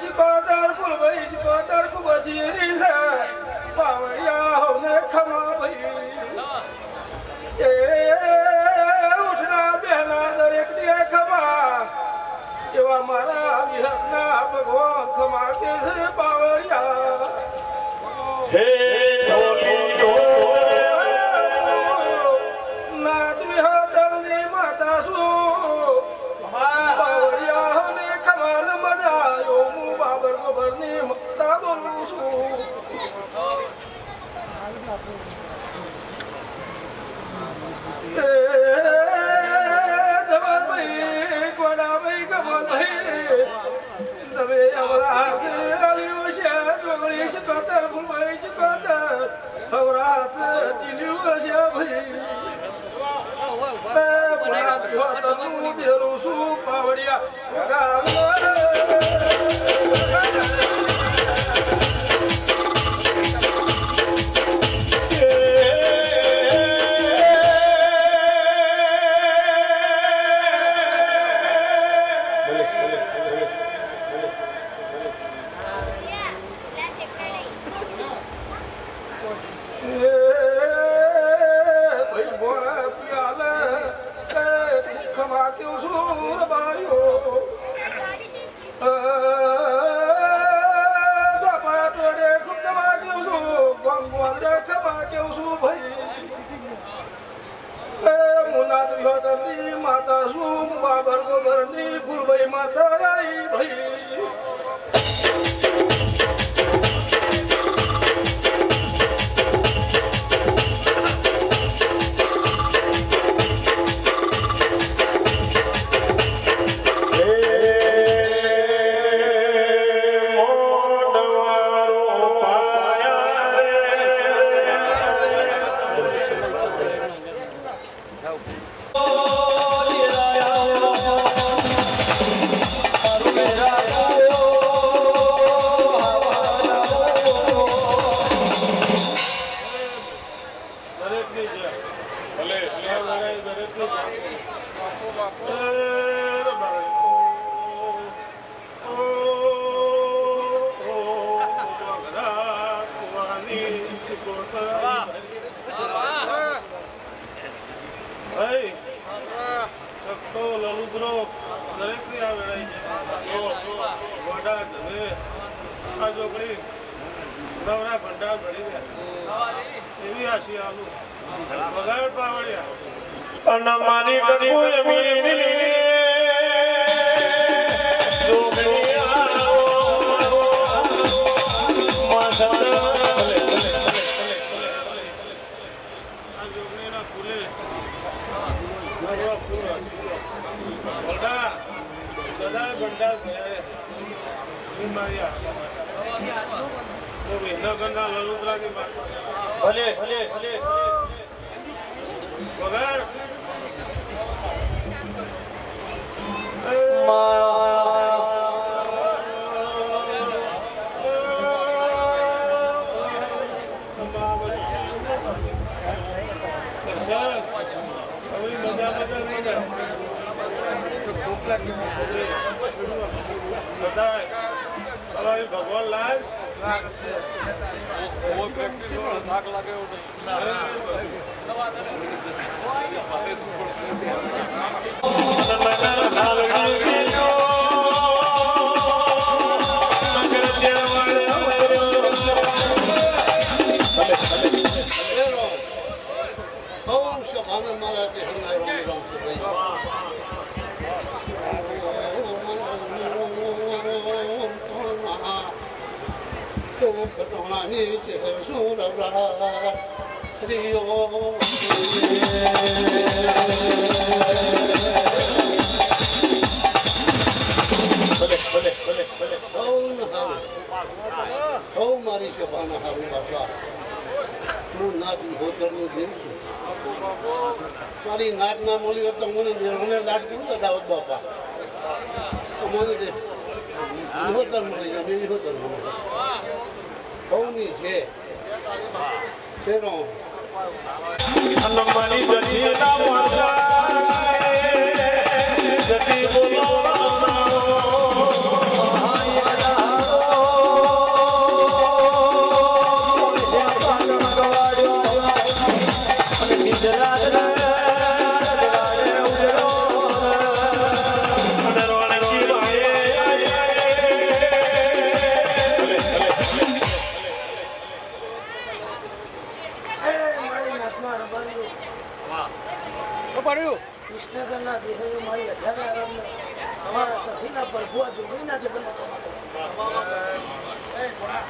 શિકોતર ફૂલભાઈ શિકોતર કુબસી છે પાવડિયા હોને ખમા ભાઈ એ ઉઠના બેના દરેક ને ખમા એવા મારા વિહતના ભગવાન ખમા કે છે પાવડિયા હે નાથ વિહતરની માતા શું પાવડિયા ને ખમાન મજાયો હું બાબર ગોબરની મક્તા બોલું છું ભાઈ ગોડા ભાઈ કમલ ભાઈ તમે અમારા હાથ આલ્યું છે ડોગરી શિકોતર ફૂલભાઈ શિકોતર અમારા હાથ ચીલ્યું છે ભાઈ તનું દેરું શું પાવડિયા માતા શું બાબર ગોબરની ફૂલભાઈ માતા આઈ ભાઈ મારી કપૂર મીરી લલુતરા की बात ભલે ભલે ભલે વગર भगवान लाल वो प्रैक्टिस वाला साग लगे हो મારી સભાના હારું બાપા હું નાચ હોતરનું દેવ છું મારી નાચ ના મળી હોત તો મને લાડ કરું તો દાવત બાપા મને હોતર મળી જાય મેરી હોતર મળી બહુની છે તેનો મારી દશીના માતા જતી બોલો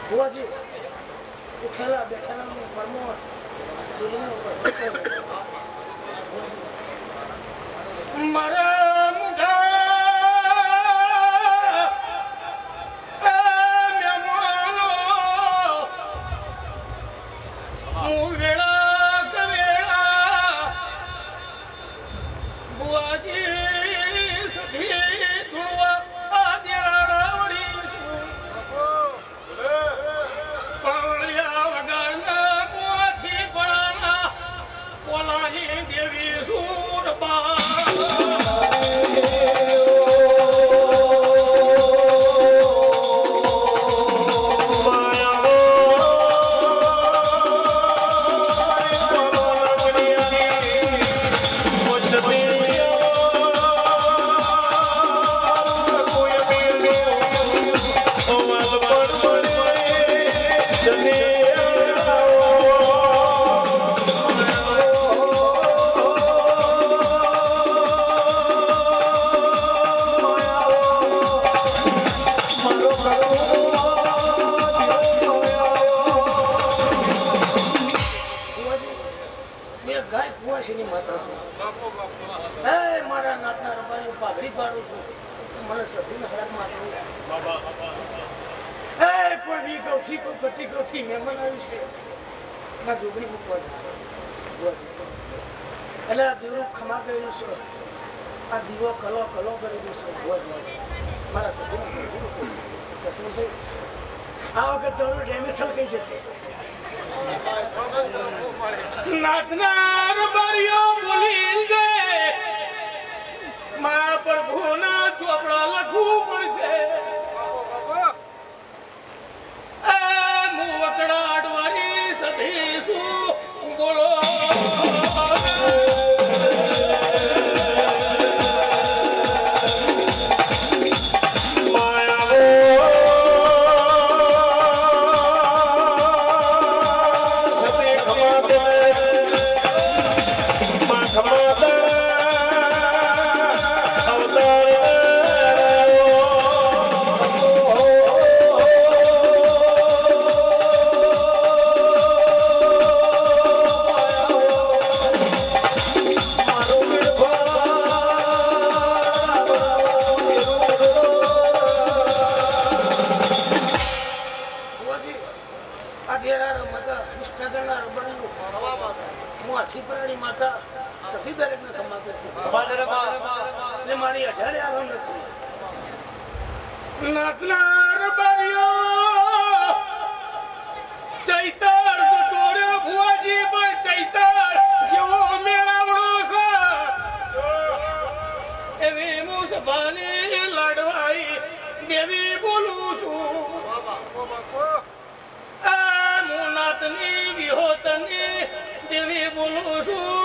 ભુવાજી ઉઠેલા બેઠેલા પરમોટ મારા મુઢા મહેમાનો હું વેળા કવેળા ભુવાજી સધી ધુળવા આદિ રાડાવડી પાવળિયા વગાડના મોથી પડાના પોલાની દેવી સુરબા મારા નાતના રબારી પાઘડી પાડું છું મને સતીને હળકમાં પણ વી ગૌથી કોઈ પચી ગૌથી મહેમાન આવ્યું છે ના જોગણી મૂકવા એટલે આ દીવરું ખમા કર્યું છે આ દીવો કલો કલો કરેલું છે મારા સતીને આ વખત તારું ડેમિસલ કઈ જશે નાથના રબારીઓ બોલી ગયે મારા પ્રભુના ચોપડા લખવું પડશે મુવકડા અડવાડી સધીશું બોલો ચૈતર જતો રે ભુવાજી પણ ચૈતર જેવો મેળાવડો છે એવી મુસભાની લડવાઈ દેવી બોલું છું મુનાતની વિહોતની દેવી બોલું છું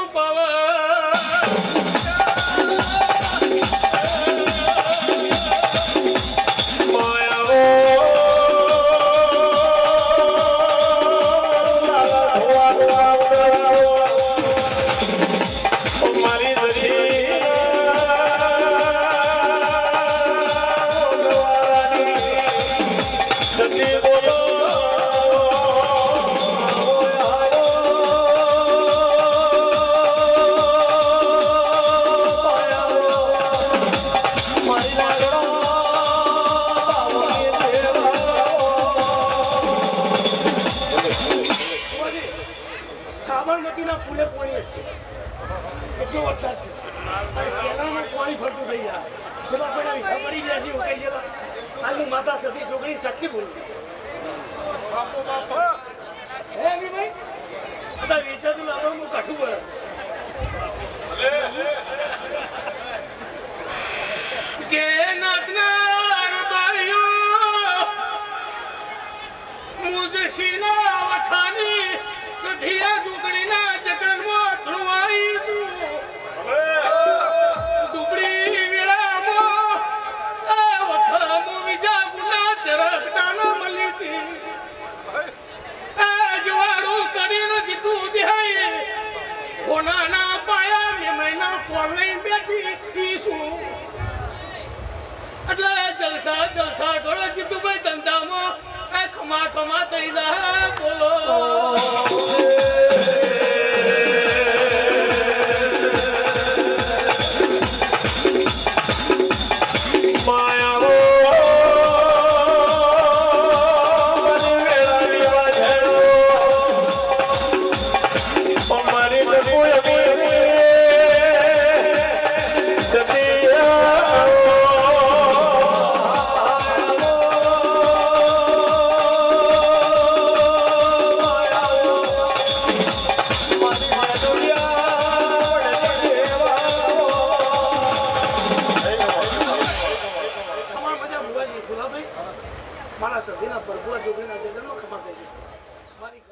સાબરમતીના પુલે પાણી છે એટલો વરસાદ છે પહેલામાં પાણી ફરતું થઈ જાય જેમાં પણ વિધા પડી ગયા છે ઉકેલ જેવા આજની માતા સતી જોગણી સાક્ષી બોલું હે ભાઈ બધા વેચાતું લાવવાનું કાઠું પડે કે નાતના રબારીઓ મુજશીના વખાની સધિયા જોગણીના જગનમાં ધ્રુવાઈશું ડુબડી વેળામાં વખામો વિજા ગુના ચરકટાના મલીતી જવાડું કરીને જીતું દેહાય કોનાના પાયા મેમાઈના કોલ લઈ બેઠી ઈશું એટલે જલસા કરો જીતુભાઈ ખમા થઈ જા બોલો મારા સધીના ભરપૂર જોગીના જગરમાં ખબર થઈ છે મારી